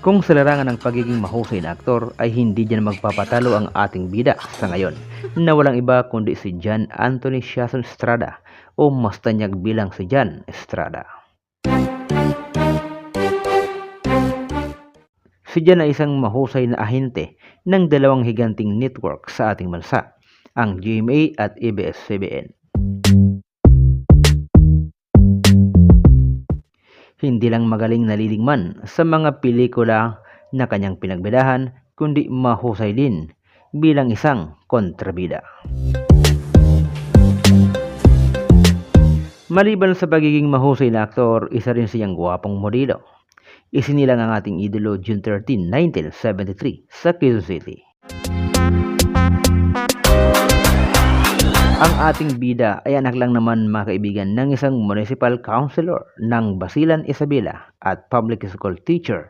Kung sa larangan ng pagiging mahusay na aktor ay hindi diyan magpapatalo ang ating bida sa ngayon na walang iba kundi si John Anthony Siason Estrada o mas tanyag bilang si John Estrada. Si John ay isang mahusay na ahente ng dalawang higanting network sa ating bansa, ang GMA at ABS-CBN. Hindi lang magaling nalilingman sa mga pelikula na kanyang pinagbidahan, kundi mahusay din bilang isang kontrabida. Maliban sa pagiging mahusay na aktor, isa rin siyang gwapong modelo. Isinilang ang ating idolo June 13, 1973 sa Quezon City. Ang ating bida ay anak lang naman mga kaibigan ng isang municipal councilor ng Basilan, Isabela at public school teacher